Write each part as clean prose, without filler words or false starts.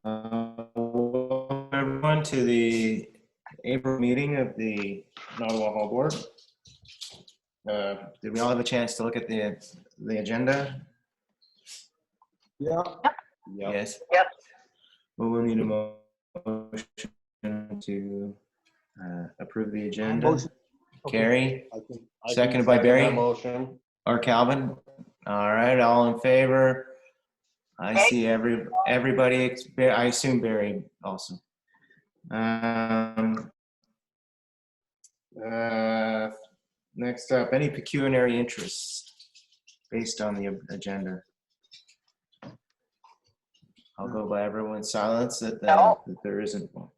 Welcome everyone to the April meeting of the Nottawa Hall Board. Did we all have a chance to look at the agenda? Yeah. Yes. Yep. Well, we'll need a motion to approve the agenda. Motion. Okay. Carrie, I can seconded by second Barry that motion. or Calvin. All right, all in favor? I see everybody. I assume Barry also. Next up, any pecuniary interests based on the agenda? I'll go by everyone's silence that there isn't one.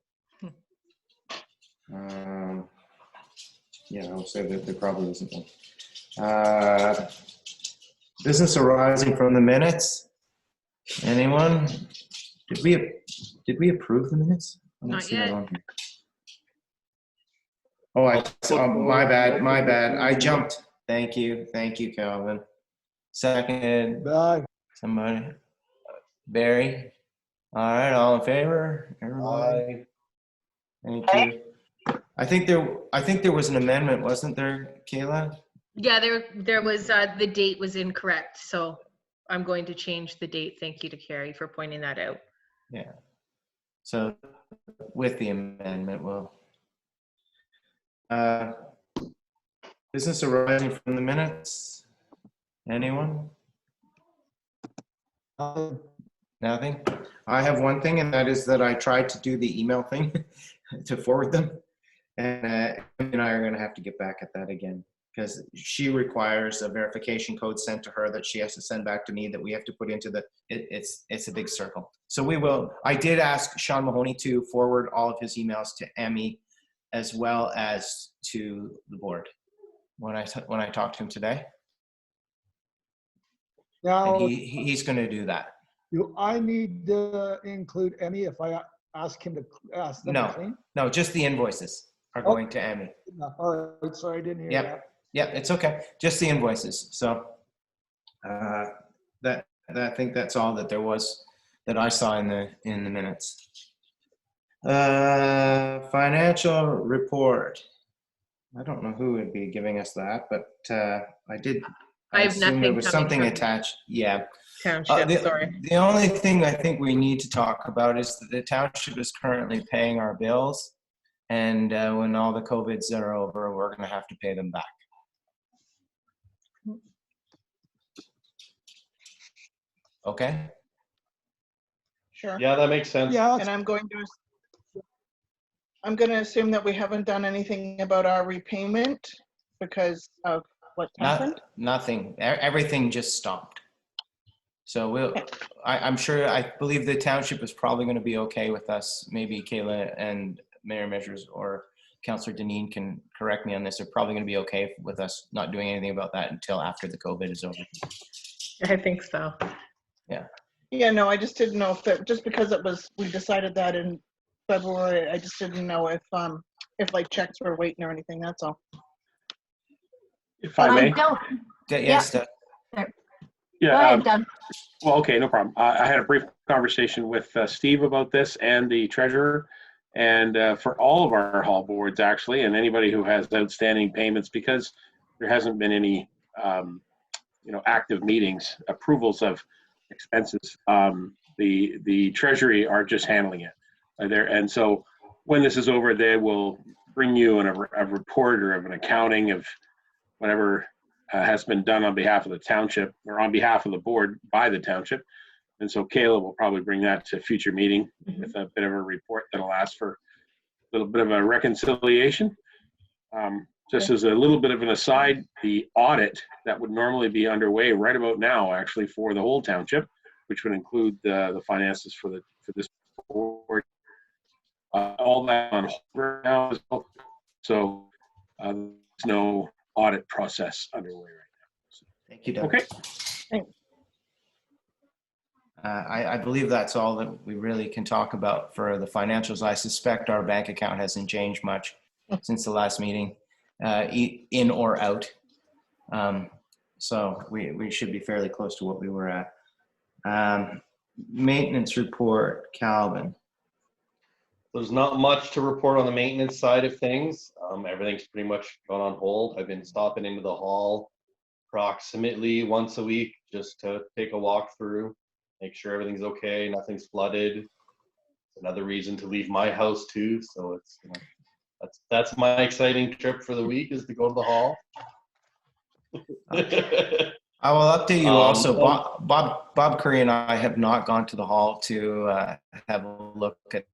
Yeah, I'll say that there probably isn't one. Business arising from the minutes. Anyone? Did we approve the minutes? I don't Not see that yet. on here. Oh, my bad. I jumped. Thank you, Calvin. Seconded. Bye. Somebody. Barry. All right, all in favor? Everybody. Thank you. I think there was an amendment, wasn't there, Kayla? Yeah, there was, the date was incorrect, so I'm going to change the date. Thank you to Carrie for pointing that out. Yeah. So with the amendment, we'll business arising from the minutes. Anyone? Nothing? I have one thing, and that is that I tried to do the email thing to forward them. And Amy and I are going to have to get back at that again, because she requires a verification code sent to her that she has to send back to me that we have to put into the, it's a big circle. So we will, I did ask Sean Mahoney to forward all of his emails to Emmy as well as to the board when I talked to him today. Now, And he's going to do that. do I need to include Emmy if I ask him to ask them to clean? No, just the invoices are going to Emmy. No. All right, sorry, I didn't hear Yep. that. Yeah, it's okay. Just the invoices. So that I think that's all that there was that I saw in the minutes. Financial report. I don't know who would be giving us that, but I I have assume nothing there was coming something from attached. Yeah. Township, sorry. The only thing I think we need to talk about is that the township is currently paying our bills, and when all the COVIDs are over, we're going to have to pay them back. Okay. Sure. Yeah, that makes sense. Yeah, And I'm going to assume that we haven't done anything about our repayment because of what happened. Nothing. Everything just stopped. So I'm sure, I believe the township is probably going to be okay with us. Maybe Kayla and Mayor Measures or Councillor Deneen can correct me on this. They're probably going to be okay with us not doing anything about that until after the COVID is over. I think so. Yeah. Yeah, no, I just didn't know if that, just because we decided that in February, I just didn't know if like checks were waiting or anything, that's all. If I may. Yes. Yeah. Go ahead, Doug. Well, okay, no problem. I had a brief conversation with Steve about this and the treasurer, and for all of our hall boards actually, and anybody who has outstanding payments, because there hasn't been any, active meetings, approvals of expenses. The treasury are just handling it there, and so when this is over, they will bring you a report or of an accounting of whatever has been done on behalf of the township or on behalf of the board by the township. And so Kayla will probably bring that to a future meeting with a bit of a report that'll ask for a little bit of a reconciliation. Just as a little bit of an aside, the audit that would normally be underway right about now, actually, for the whole township, which would include the finances for this board, all that on hold right now as well. So there's no audit process underway right now. So, Thank you, Doug. okay. I believe that's all that we really can talk about for the financials. I suspect our bank account hasn't changed much since the last meeting, in or out. So we should be fairly close to what we were at. maintenance report, Calvin. There's not much to report on the maintenance side of things. Everything's pretty much gone on hold. I've been stopping into the hall approximately once a week just to take a walk through, make sure everything's okay, nothing's flooded. Another reason to leave my house too. So it's, you know, that's my exciting trip for the week, is to go to the hall. I will update you also. oh. Bob Curry and I have not gone to the hall to have a look at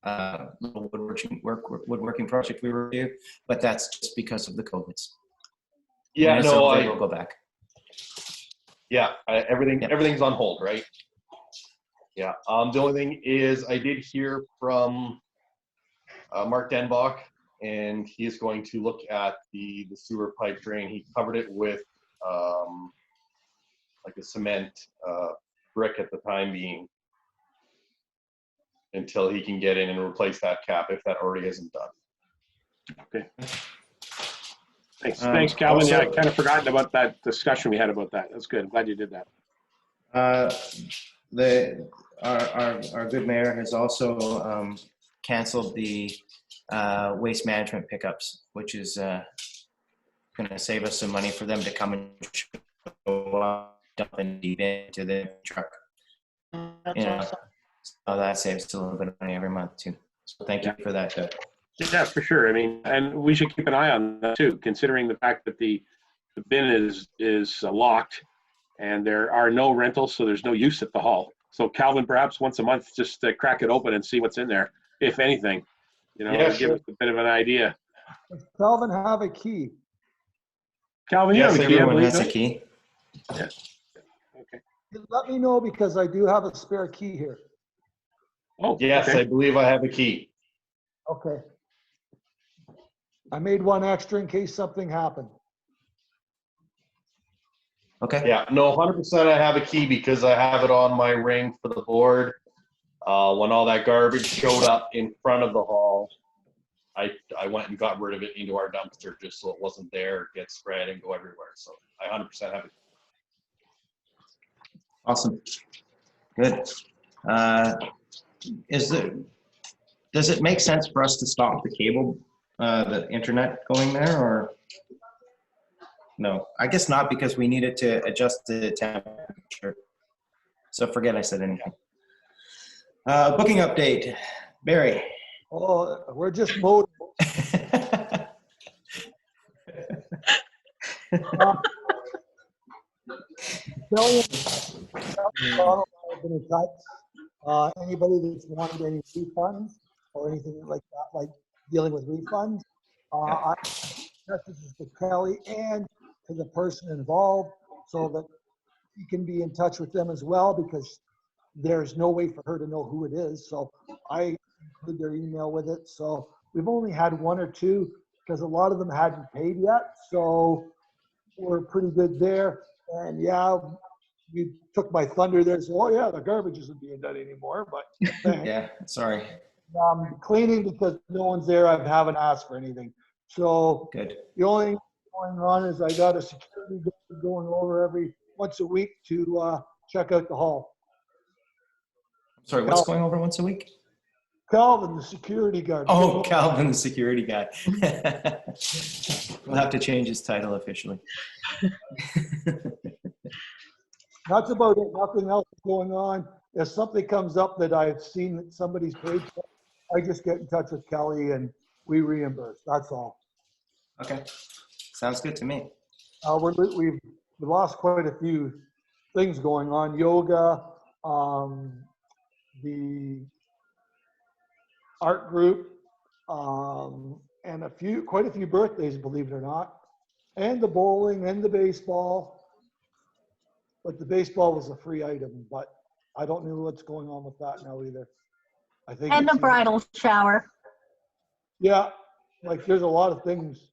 the little woodworking project we reviewed, but that's just because of the COVIDs. Yeah, no, we'll go back. Yeah, everything's on hold, right? Yeah. The only thing is, I did hear from Mark Denbach, and he is going to look at the sewer pipe drain. He covered it with like a cement brick at the time being, until he can get in and replace that cap, if that already isn't done. Okay. Thanks, Calvin. Also, yeah, I kind of forgotten about that discussion we had about that. That's good. I'm glad you did that. Our good mayor has also canceled the waste management pickups, which is going to save us some money for them to come and show up, dump and deep into the truck. That's awesome. So that saves us a little bit of money every month too. So thank you for that. Yeah, for sure. I mean, and we should keep an eye on that too, considering the fact that the bin is locked and there are no rentals, so there's no use at the hall. So Calvin, perhaps once a month, just crack it open and see what's in there, if anything. You know, Yeah, give sure. us a bit of an idea. Does Calvin have a key? Calvin, Yes, yeah, Everyone has a key. Yeah. Okay. Let me know, because I do have a spare key here. Oh, Yes, okay. I believe I have a key. Okay. I made one extra in case something happened. Okay. Yeah, no, 100% I have a key, because I have it on my ring for the board. When all that garbage showed up in front of the hall, I went and got rid of it into our dumpster just so it wasn't there, get spread and go everywhere. So I 100% have it. Awesome. Good. Does it make sense for us to stop the cable, the internet going there, or no? I guess not, because we need it to adjust the temperature. So forget I said anything. Booking update, Barry. Oh, we're just mowing. Kelly and Donald have been in touch. Anybody that's wanted any refunds or anything like that, like dealing with refunds, I messages to Kelly and to the person involved, so that he can be in touch with them as well, because there's no way for her to know who it is. So I include their email with it. So we've only had one or two, because a lot of them hadn't paid yet. So we're pretty good there. And yeah, you took my thunder there. So, oh yeah, the garbage isn't being done anymore, but thanks. Yeah, sorry. Cleaning, because no one's there, I haven't asked for anything. So Good. the only thing going on is I got a security guard going over once a week to check out the hall. Sorry, what's going over once a week? Calvin, the security guard. Oh, Calvin, the security guy. We'll have to change his title officially. That's about it. Nothing else is going on. If something comes up that I've seen that somebody's paid for, I just get in touch with Kelly and we reimburse. That's all. Okay, sounds good to me. We've lost quite a few things going on. Yoga, the art group, and quite a few birthdays, believe it or not, and the bowling and the baseball. But the baseball was a free item, but I don't know what's going on with that now either. I think. And the bridal shower. Yeah, like there's a lot of things.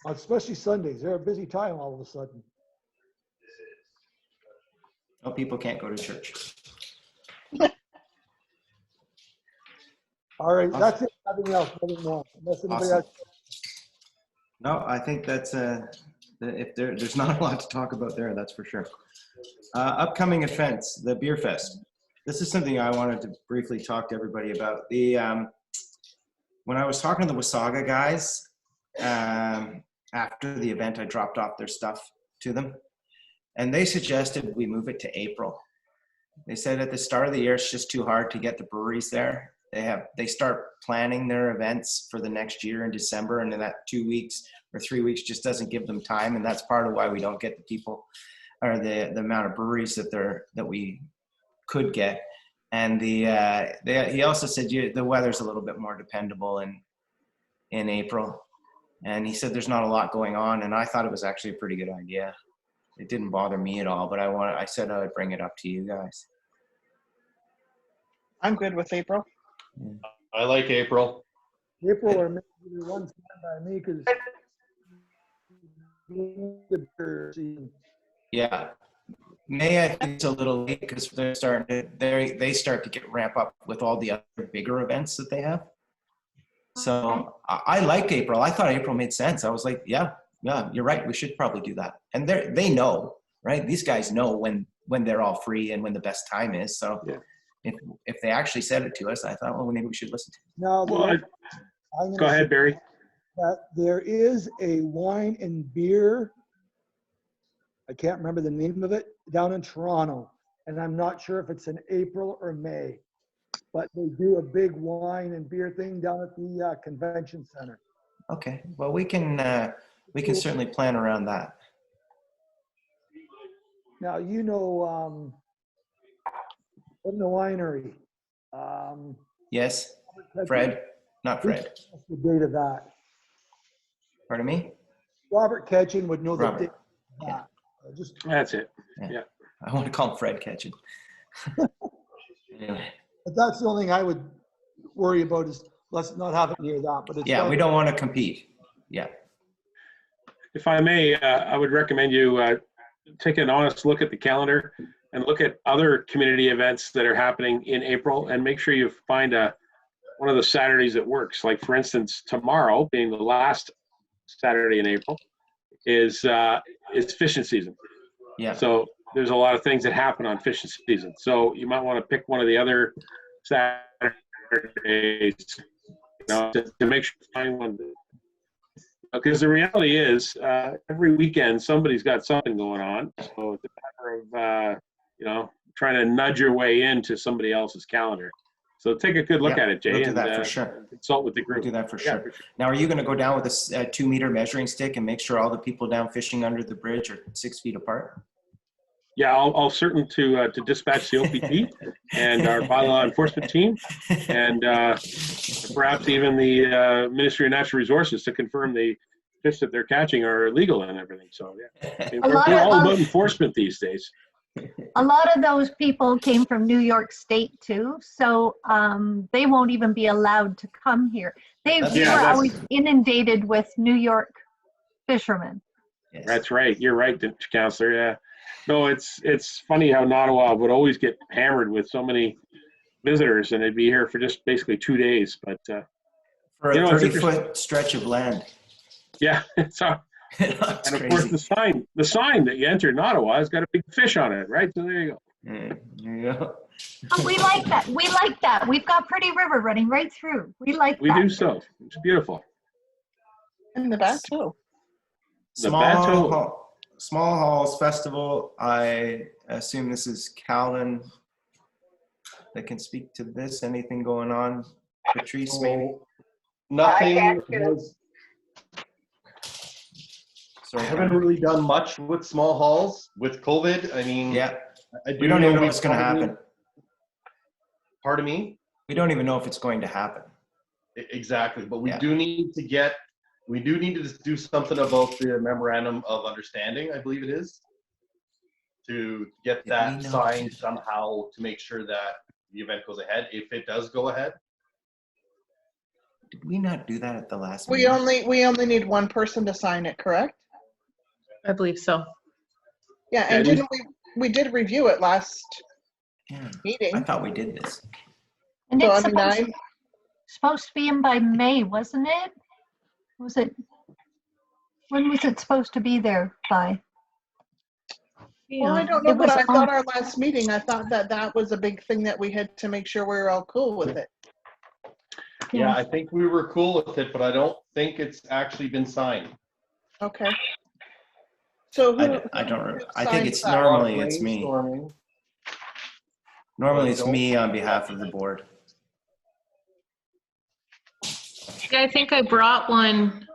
Especially Sundays. They're a busy time all of a sudden. Oh, people can't go to church. All right, that's it. Nothing else. Nothing more. Unless anybody Awesome. else. No, I think that's There's not a lot to talk about there, that's for sure. Upcoming events, the Beer Fest. This is something I wanted to briefly talk to everybody about. When I was talking to the Wasaga guys, after the event, I dropped off their stuff to them, and they suggested we move it to April. They said at the start of the year, it's just too hard to get the breweries there. They start planning their events for the next year in December, and in that 2 weeks or 3 weeks just doesn't give them time, and that's part of why we don't get the people or the amount of breweries that we could get. And he also said the weather's a little bit more dependable in April, and he said there's not a lot going on, and I thought it was actually a pretty good idea. It didn't bother me at all, but I said I would bring it up to you guys. I'm good with April. I like April. April or maybe one stand by me because Yeah, May I think it's a little late because they start to get ramp up with all the other bigger events that they have. So I liked April. I thought April made sense. I was like, yeah, you're right. We should probably do that. And they know, right? These guys know when they're all free and when the best time is. So if they actually said it to us, I thought, well, maybe we should listen to it. Now, Go ahead, Barry. that there is a wine and beer, I can't remember the name of it, down in Toronto. And I'm not sure if it's in April or May, but they do a big wine and beer thing down at the convention center. Okay, well, we can certainly plan around that. Now, you know, in the winery. Yes, Fred, not Fred. What's the date of that? Pardon me? Robert Ketchin would know the Robert. date of that. Just That's it. I want to call him Fred Ketchin. Anyway. But that's the only thing I would worry about is let's not have it near that. But it's Yeah, we don't want to compete. Yeah. If I may, I would recommend you take an honest look at the calendar and look at other community events that are happening in April, and make sure you find one of the Saturdays that works. Like, for instance, tomorrow, being the last Saturday in April, is fishing season. Yeah. So there's a lot of things that happen on fishing season. So you might want to pick one of the other Saturdays, to make sure you find one. Because the reality is, every weekend somebody's got something going on. So it's a matter of trying to nudge your way into somebody else's calendar. So take a good look at it, Jay. We'll do that for sure. Consult with the group. We'll do that for sure. Now, are you going to go down with a 2-meter measuring stick and make sure all the people down fishing under the bridge are 6 feet apart? Yeah, I'll certain to dispatch the OPT and our bylaw enforcement team, and perhaps even the Ministry of Natural Resources to confirm the fish that they're catching are illegal and everything. So yeah, we're all about enforcement these days. A lot of those people came from New York State too, so they won't even be allowed to come here. We were always inundated with New York fishermen. Yes. That's right. You're right, Counselor. Yeah. No, it's funny how Nottawa would always get hammered with so many visitors, and they'd be here for just basically 2 days. But for a 30-foot stretch of land. Yeah. So. And of course, the sign that you enter in Nottawa has got a big fish on it, right? So there you go. There you go. Oh, we like that. We like that. We've got Pretty River running right through. We like that. We do so. It's beautiful. And the Bateau. Small Halls Festival. I assume this is Calvin that can speak to this. Anything going on? Patrice, maybe? Nothing. Sorry, I haven't really done much with small halls with COVID. I mean, we don't even know what's going to happen. Pardon me? We don't even know if it's going to happen. Exactly, but we do need to do something about the memorandum of understanding, I believe it is, to get that signed somehow to make sure that the event goes ahead, if it does go ahead. Did we not do that at the last We meeting? we only need one person to sign it, correct? I believe so. Yeah, and didn't we did review it last meeting? I thought we did this. And So, it's supposed to be in by May, wasn't it? Was it? When was it supposed to be there by? Well, I don't know, It but was I on- thought our last meeting, I thought that was a big thing that we had to make sure we were all cool with it. Yeah, I think we were cool with it, but I don't think it's actually been signed. Okay. So who? I don't. who I think signs it's that? normally it's me. Brainstorming. Normally it's me on behalf of the board. Yeah, I think I brought one.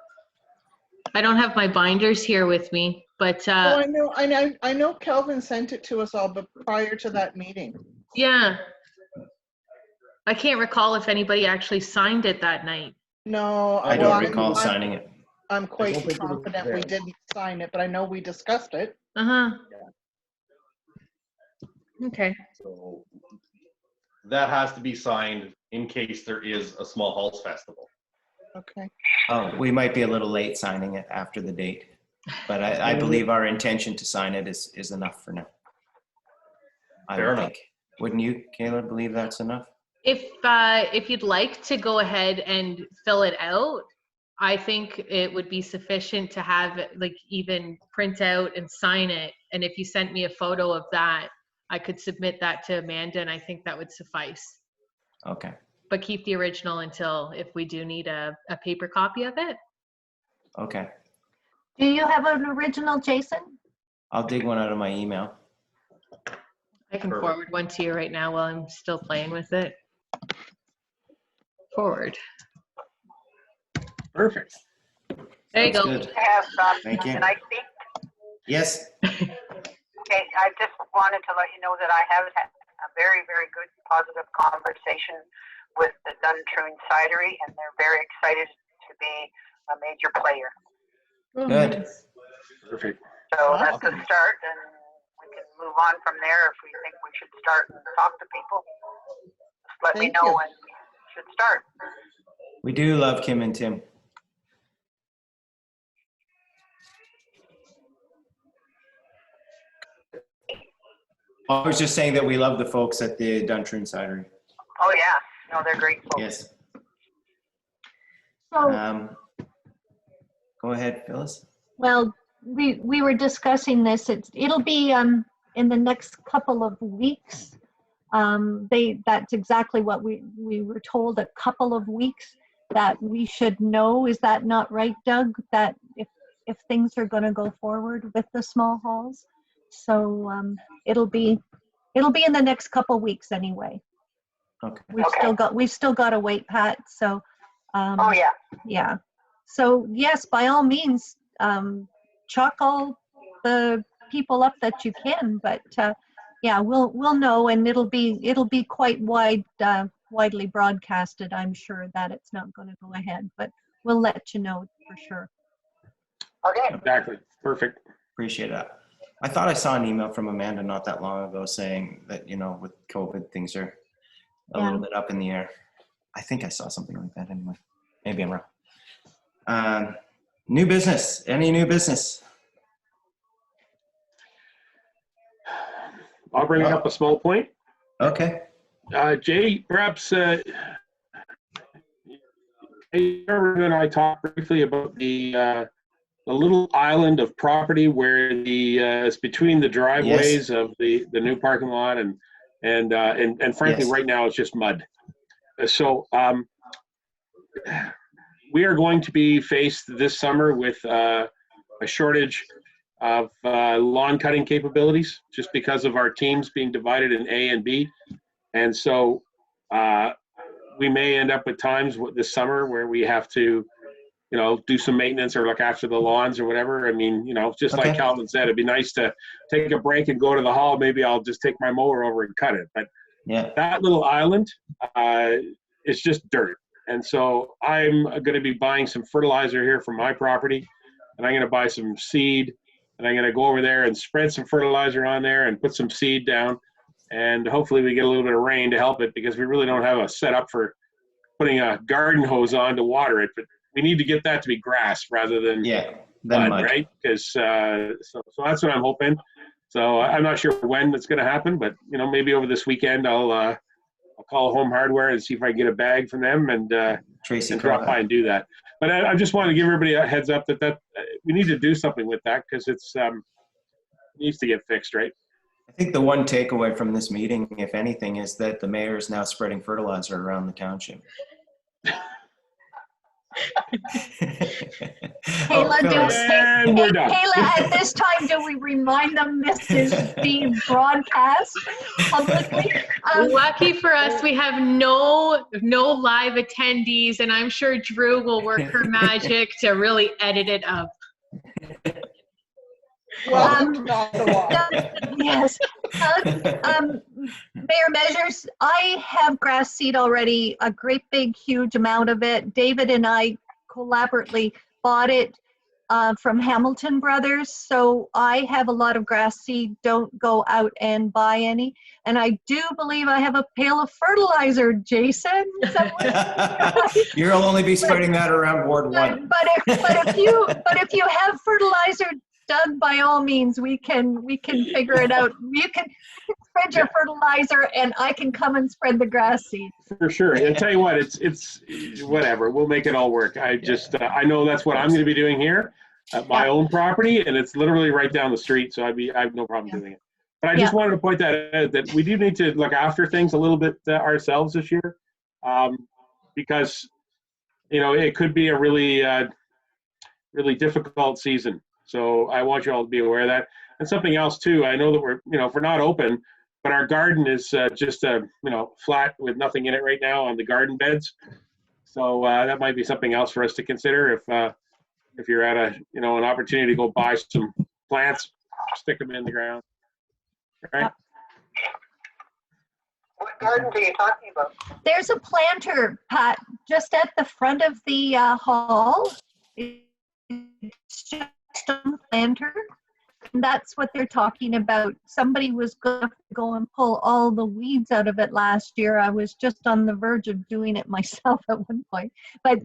I don't have my binders here with me, but Oh, I know Kelvin sent it to us all, but prior to that meeting. yeah. I can't recall if anybody actually signed it that night. No, I well, don't recall signing it. I'm quite don't think it was confident we there. didn't sign it, but I know we discussed it. Uh-huh. Okay. So that has to be signed in case there is a small halls festival. Okay. Oh, we might be a little late signing it after the date, but I believe our intention to sign it is enough for now. I Fair would enough. think. Wouldn't you, Kayla, believe that's enough? If you'd like to go ahead and fill it out, I think it would be sufficient to have like even print out and sign it. And if you sent me a photo of that, I could submit that to Amanda, and I think that would suffice. Okay. But keep the original until if we do need a paper copy of it. Okay. Do you have an original, Jason? I'll dig one out of my email. I can Perfect. forward one to you right now while I'm still playing with it. Forward. Perfect. There you Sounds go. good. Thank you. Can I speak? Yes. Okay, I just wanted to let you know that I have had a very, very good positive conversation with the Duntroon Cidery, and they're very excited to be a major player. Oh, Good. nice. Perfect. So that's a start, and we can move on from there if we think we should start and talk to people. Just let me Thank know you. when we should start. We do love Kim and Tim. I was just saying that we love the folks at the Duntroon Cidery. Oh, yeah. No, they're great folks. Yes. So, Go ahead, Phyllis. well, we were discussing this. It'll be in the next couple of weeks. That's exactly what we were told, a couple of weeks that we should know. Is that not right, Doug? That if things are going to go forward with the small halls, so it'll be in the next couple of weeks anyway. Okay. We've still got to wait, Pat. So Oh, yeah. yeah. So yes, by all means, chalk all the people up that you can, but yeah, we'll know, and it'll be quite widely broadcasted. I'm sure that it's not going to go ahead, but we'll let you know for sure. Okay. Exactly. Perfect. Appreciate that. I thought I saw an email from Amanda not that long ago saying that, with COVID, things are a Yeah. little bit up in the air. I think I saw something like that anyway. Maybe I'm wrong. New business. Any new business? I'll bring up a small point. Okay. Jay, perhaps you and I talked briefly about the little island of property where it's between the driveways of the new parking lot and frankly, Yes. right now it's just mud. So we are going to be faced this summer with a shortage of lawn cutting capabilities just because of our teams being divided in A and B. And so we may end up at times this summer where we have to, do some maintenance or look after the lawns or whatever. I mean, just Okay. like Calvin said, it'd be nice to take a break and go to the hall. Maybe I'll just take my mower over and cut it. But Yeah. that little island is just dirt. And so I'm going to be buying some fertilizer here from my property, and I'm going to buy some seed, and I'm going to go over there and spread some fertilizer on there and put some seed down. And hopefully we get a little bit of rain to help it, because we really don't have a setup for putting a garden hose on to water it. But we need to get that to be grass rather than Yeah. Then mud. right? Because so that's what I'm hoping. So I'm not sure when it's going to happen, but maybe over this weekend I'll call Home Hardware and see if I can get a bag from them and Tracy and drop by and do that. But I just want to give everybody a heads up that we need to do something with that because it's needs to get fixed, right? I think the one takeaway from this meeting, if anything, is that the mayor is now spreading fertilizer around the township. Kayla, And we're done. Kayla, at this time, do we remind them this is being broadcast publicly? Lucky for us, we have no live attendees, and I'm sure Drew will work her magic to really edit it up. Welcome to Nottawa. Yes. Mayor Measures, I have grass seed already, a great big, huge amount of it. David and I collaboratively bought it from Hamilton Brothers. So I have a lot of grass seed. Don't go out and buy any. And I do believe I have a pail of fertilizer, Jason. You'll only be spreading that around Ward 1. But if you have fertilizer, Doug, by all means, we can figure it out. You can spread your fertilizer, and I can come and spread the grass seed. For sure. I'll tell you what, it's whatever. We'll make it all work. I just I know that's what I'm going to be doing here at my own property, and it's literally right down the street, so I have no problem doing it. But I just wanted to point that out, that we do need to look after things a little bit ourselves this year, because it could be a really really difficult season. So I want you all to be aware of that. And something else too, I know that we're if we're not open, but our garden is just flat with nothing in it right now on the garden beds. So that might be something else for us to consider if you're at an opportunity to go buy some plants, stick them in the ground. All right. What gardens are you talking about? There's a planter, Pat, just at the front of the hall. It's just a planter. And that's what they're talking about. Somebody was going to go and pull all the weeds out of it last year. I was just on the verge of doing it myself at one point. But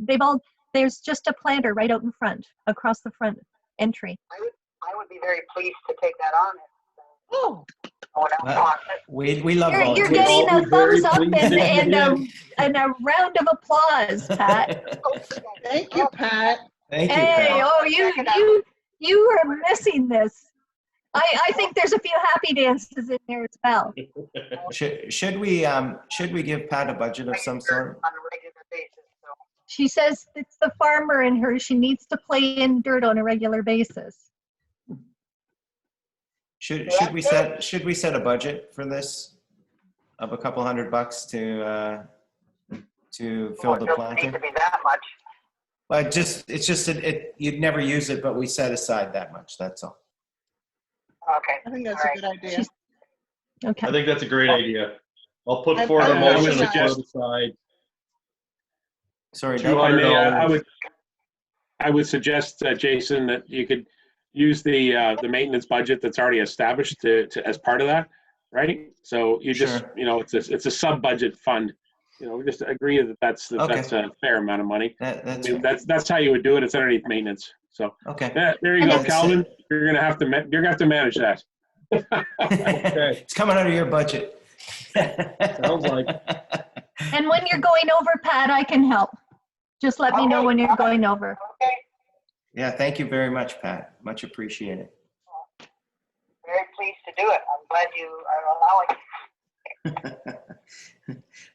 there's just a planter right out in front, across the front entry. I would be very pleased to take that on. Oh, We love volunteers. You're getting a thumbs up and a round of applause, Pat. thank you, Pat. Thank you, Hey, Pat. oh, you are missing this. I think there's a few happy dances in there as well. Should we give Pat a budget of some sort? On a regular basis, so. She says it's the farmer in her. She needs to play in dirt on a regular basis. Should we set a budget for this of a couple $100 to fill the It doesn't need planter? to be that much. But it's just you'd never use it, but we set aside that much. That's all. Okay. I think that's a good idea. Okay. I think that's a great idea. I'll put I- forward a I motion would to suggest- put aside Sorry, Doug. $200. I would suggest, Jason, that you could use the maintenance budget that's already established to as part of that, right? So you just Sure. it's a sub budget fund. We just agree that that's a fair amount of money. That's how you would do it. It's underneath maintenance. So Okay. there you And go, that's- Calvin. You're gonna have to manage that. Okay. It's coming out of your budget. Sounds like. And when you're going over, Pat, I can help. Just let me know when you're going over. Okay. Yeah, thank you very much, Pat. Much appreciated. Very pleased to do it. I'm glad you are allowing.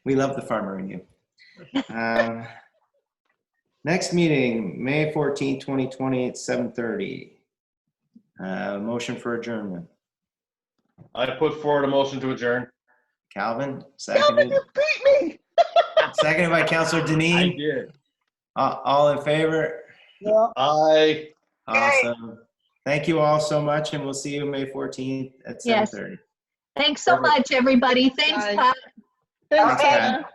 We love the farmer in you. Next meeting, May 14, 2020 at 7:30. Motion for adjournment. I put forward a motion to adjourn. Calvin, Calvin, seconded. you beat me. Seconded by Councillor I Deneen. did. All in favor? Yeah. I. Awesome. Thank you all so much, and we'll see you May 14th at Yes. 7:30. Thanks so much, everybody. Thanks, Bye. Pat. Thanks, Okay. Pat.